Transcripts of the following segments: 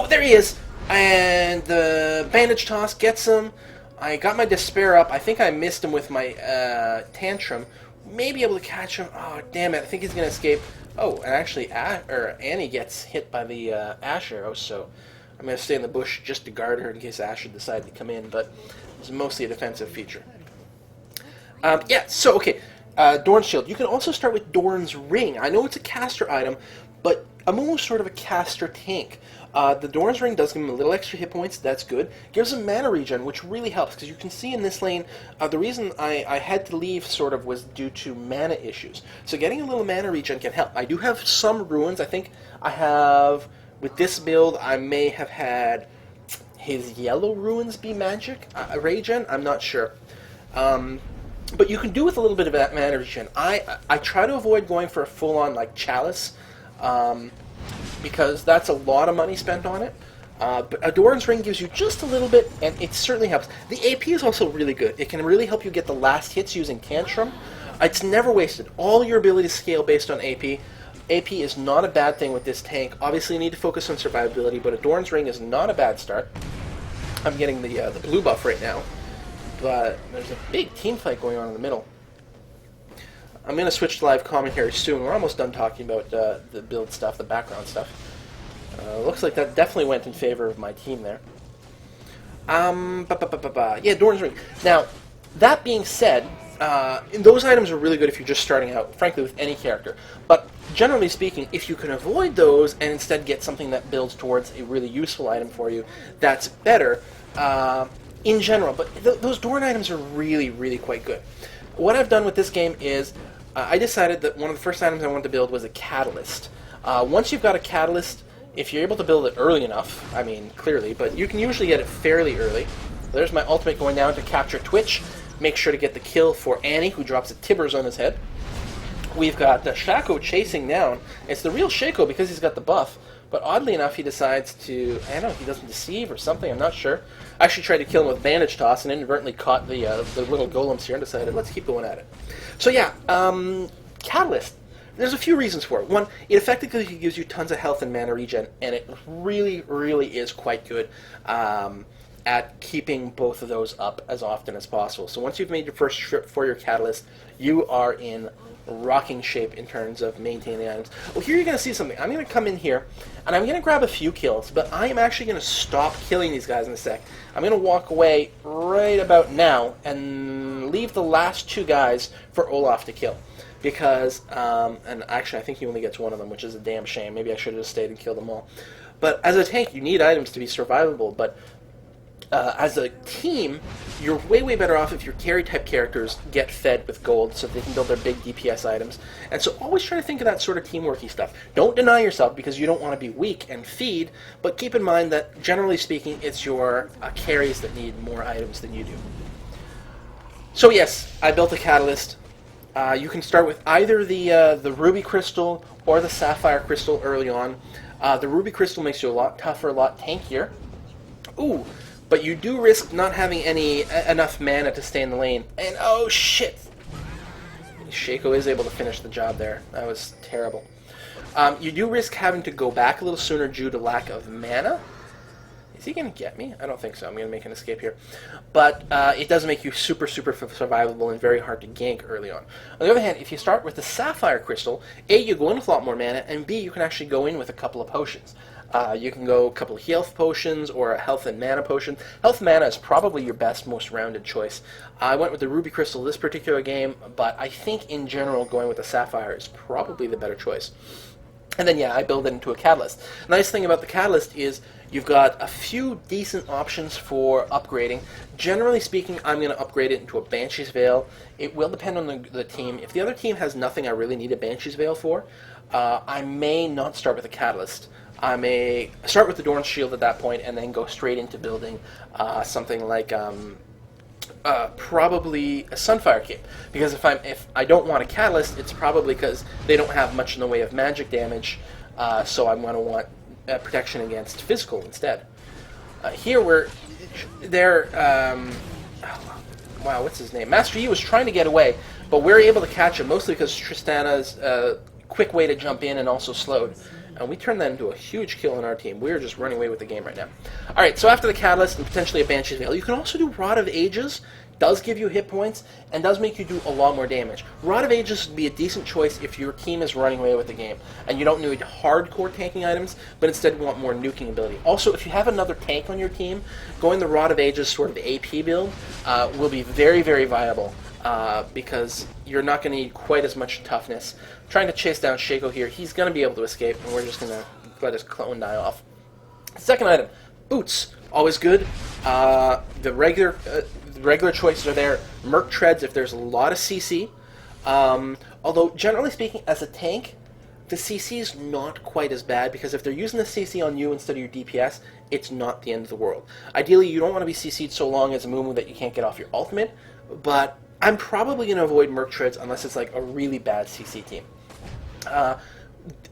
there he is! And the bandage toss gets him. I got my despair up. I think I missed him with my tantrum. Maybe able to catch him. Oh, damn it. I think he's going to escape. Oh, and actually Annie gets hit by the ash arrow, so I'm going to stay in the bush just to guard her in case Ash should decide to come in, but it's mostly a defensive feature. Yeah, so, okay. Dorn's Shield. You can also start with Dorn's Ring. I know it's a caster item, but Amumu's sort of a caster tank. The Dorn's Ring does give him a little extra hit points, that's good. Gives him mana regen, which really helps, because you can see in this lane, the reason I had to leave sort of was due to mana issues. So getting a little mana regen can help. I do have some ruins. I think I have, with this build, I may have had his yellow ruins be magic regen, I'm not sure. But you can do with a little bit of that mana regen. I try to avoid going for a full-on, like, chalice, because that's a lot of money spent on it. But a Dorn's Ring gives you just a little bit, and it certainly helps. The AP is also really good. It can really help you get the last hits using Tantrum. It's never wasted. All your abilities scale based on AP. AP is not a bad thing with this tank. Obviously, you need to focus on survivability, but a Dorn's Ring is not a bad start. I'm getting the blue buff right now, but there's a big team fight going on in the middle. I'm going to switch to live commentary soon. We're almost done talking about the build stuff, the background stuff. Looks like that definitely went in favor of my team there. Yeah, Dorn's Ring. Now, that being said, those items are really good if you're just starting out, frankly, with any character. But generally speaking, if you can avoid those and instead get something that builds towards a really useful item for you, that's better in general. But those Dorn items are really, really quite good. What I've done with this game is I decided that one of the first items I wanted to build was a catalyst. Once you've got a catalyst, if you're able to build it early enough, I mean, clearly, but you can usually get it fairly early. There's my ultimate going down to capture Twitch. Make sure to get the kill for Annie, who drops a Tibbers on his head. We've got Shaco chasing down. It's the real Shaco because he's got the buff, but oddly enough, he decides to, I don't know, he doesn't deceive or something, I'm not sure. I actually tried to kill him with Bandage Toss and inadvertently caught the little golems here and decided, let's keep going at it. So yeah, Catalyst. There's a few reasons for it. One, it effectively gives you tons of health and mana regen, and it really, really is quite good at keeping both of those up as often as possible. So once you've made your first trip for your Catalyst, you are in rocking shape in terms of maintaining the items. Well, here you're going to see something. I'm going to come in here, and I'm going to grab a few kills, but I am actually going to stop killing these guys in a sec. I'm going to walk away right about now and leave the last two guys for Olaf to kill. Because, and actually I think he only gets one of them, which is a damn shame. Maybe I should have just stayed and killed them all. But as a tank, you need items to be survivable, but as a team, you're way, way better off if your carry-type characters get fed with gold so they can build their big DPS items. And so always try to think of that sort of teamworky stuff. Don't deny yourself because you don't want to be weak and feed, but keep in mind that, generally speaking, it's your carries that need more items than you do. So yes, I built a Catalyst. You can start with either the Ruby Crystal or the Sapphire Crystal early on. The Ruby Crystal makes you a lot tougher, a lot tankier. Ooh! But you do risk not having enough mana to stay in the lane. And oh shit! Shaco is able to finish the job there. That was terrible. You do risk having to go back a little sooner due to lack of mana. Is he going to get me? I don't think so. I'm going to make an escape here. But it does make you super, super survivable and very hard to gank early on. On the other hand, if you start with the Sapphire Crystal, A, you go in with a lot more mana, and B, you can actually go in with a couple of potions. You can go a couple of health potions or a health and mana potion. Health mana is probably your best, most rounded choice. I went with the Ruby Crystal this particular game, but I think in general going with the Sapphire is probably the better choice. And then, yeah, I build it into a Catalyst. The nice thing about the Catalyst is you've got a few decent options for upgrading. Generally speaking, I'm going to upgrade it into a Banshee's Veil. It will depend on the team. If the other team has nothing I really need a Banshee's Veil for, I may not start with a Catalyst. I may start with the Dorn's Shield at that point and then go straight into building something like probably a Sunfire Cape, because if I don't want a Catalyst, it's probably because they don't have much in the way of magic damage, so I'm going to want protection against physical instead. Here they're wow, what's his name? Master Yi was trying to get away, but we're able to catch him mostly because Tristana's quick way to jump in and also slowed. And we turned that into a huge kill on our team. We're just running away with the game right now. Alright, so after the Catalyst and potentially a Banshee's Veil, you can also do Rod of Ages. Does give you hit points, and does make you do a lot more damage. Rod of Ages would be a decent choice if your team is running away with the game, and you don't need hardcore tanking items, but instead want more nuking ability. Also, if you have another tank on your team, going the Rod of Ages sort of the AP build will be very, very viable, because you're not going to need quite as much toughness. Trying to chase down Shaco here, he's going to be able to escape, and we're just going to let his clone die off. Second item, Boots. Always good. The regular choices are there. Merc Treads if there's a lot of CC. Although, generally speaking, as a tank, the CC is not quite as bad, because if they're using the CC on you instead of your DPS, it's not the end of the world. Ideally, you don't want to be CC'd so long as Amumu that you can't get off your ultimate, but I'm probably going to avoid Merc Treads unless it's like a really bad CC team.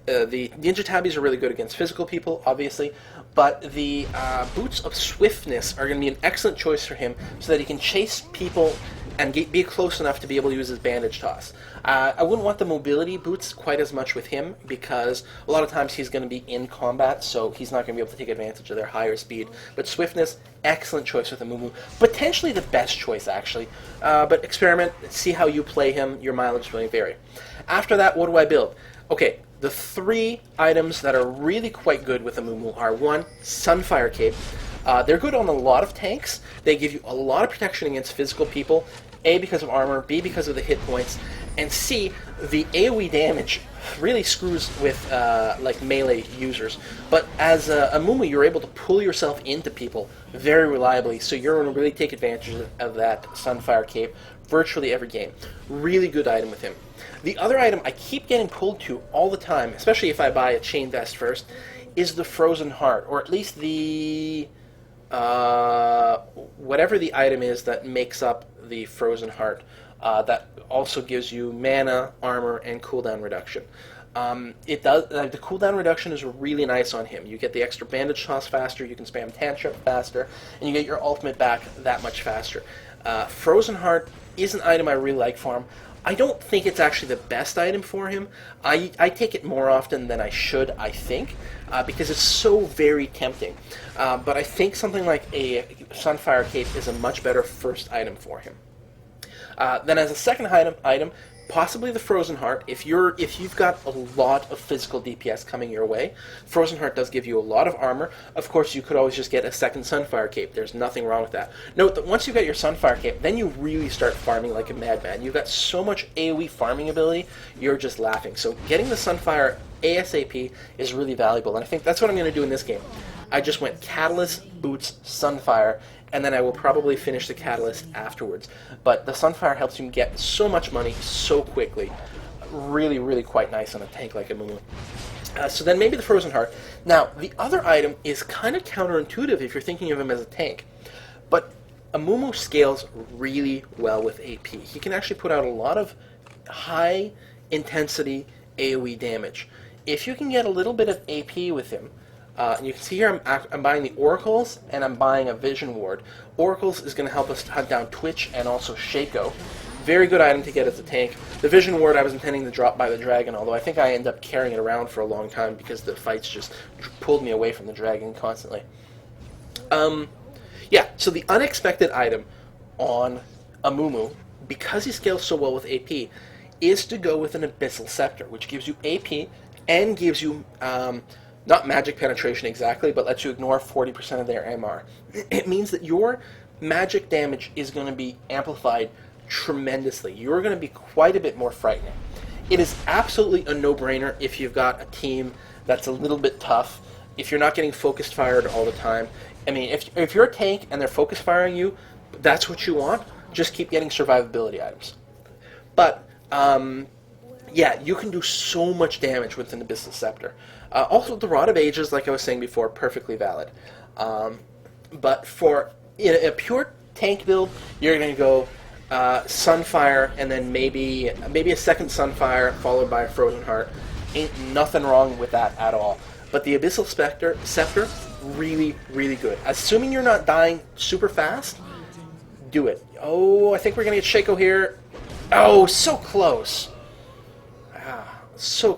The Ninja Tabbies are really good against physical people, obviously, but the Boots of Swiftness are going to be an excellent choice for him so that he can chase people and be close enough to be able to use his Bandage Toss. I wouldn't want the mobility boots quite as much with him, because a lot of times he's going to be in combat, so he's not going to be able to take advantage of their higher speed. But Swiftness, excellent choice with Amumu. Potentially the best choice, actually. But experiment, see how you play him, your mileage may vary. After that, what do I build? Okay, the three items that are really quite good with Amumu are, one, Sunfire Cape. They're good on a lot of tanks. They give you a lot of protection against physical people, A, because of armor, B, because of the hit points, and C, the AoE damage really screws with like melee users. But as Amumu, you're able to pull yourself into people very reliably, so you're going to really take advantage of that Sunfire Cape virtually every game. Really good item with him. The other item I keep getting pulled to all the time, especially if I buy a chain vest first, is the Frozen Heart, or at least the whatever the item is that makes up the Frozen Heart, that also gives you mana, armor, and cooldown reduction. It does. The cooldown reduction is really nice on him. You get the extra bandage toss faster, you can spam Tantrip faster, and you get your ultimate back that much faster. Frozen Heart is an item I really like for him. I don't think it's actually the best item for him. I take it more often than I should, I think, because it's so very tempting. But I think something like a Sunfire Cape is a much better first item for him. Then as a second item, possibly the Frozen Heart. If you've got a lot of physical DPS coming your way, Frozen Heart does give you a lot of armor. Of course, you could always just get a second Sunfire Cape. There's nothing wrong with that. Note that once you get your Sunfire Cape, then you really start farming like a madman. You've got so much AoE farming ability, you're just laughing. So getting the Sunfire ASAP is really valuable, and I think that's what I'm going to do in this game. I just went Catalyst, Boots, Sunfire, and then I will probably finish the Catalyst afterwards. But the Sunfire helps you get so much money so quickly. Really, really quite nice on a tank like Amumu. So then maybe the Frozen Heart. Now, the other item is kind of counterintuitive if you're thinking of him as a tank. But Amumu scales really well with AP. He can actually put out a lot of high-intensity AoE damage. If you can get a little bit of AP with him, and you can see here I'm buying the Oracles, and I'm buying a Vision Ward. Oracles is going to help us hunt down Twitch and also Shaco. Very good item to get as a tank. The Vision Ward I was intending to drop by the Dragon, although I think I ended up carrying it around for a long time because the fights just pulled me away from the Dragon constantly. Yeah, so the unexpected item on Amumu, because he scales so well with AP, is to go with an Abyssal Scepter, which gives you AP and gives you... not magic penetration exactly, but lets you ignore 40% of their MR. It means that your magic damage is going to be amplified tremendously. You're going to be quite a bit more frightening. It is absolutely a no-brainer if you've got a team that's a little bit tough, if you're not getting focused fired all the time. I mean, if you're a tank and they're focus firing you, that's what you want, just keep getting survivability items. But, yeah, you can do so much damage with an Abyssal Scepter. Also, the Rod of Ages, like I was saying before, perfectly valid. But for a pure tank build, you're going to go Sunfire, and then maybe a second Sunfire followed by a Frozen Heart. Ain't nothing wrong with that at all. But the Abyssal Scepter, really, really good. Assuming you're not dying super fast, do it. Oh, I think we're going to get Shaco here. Oh, so close. So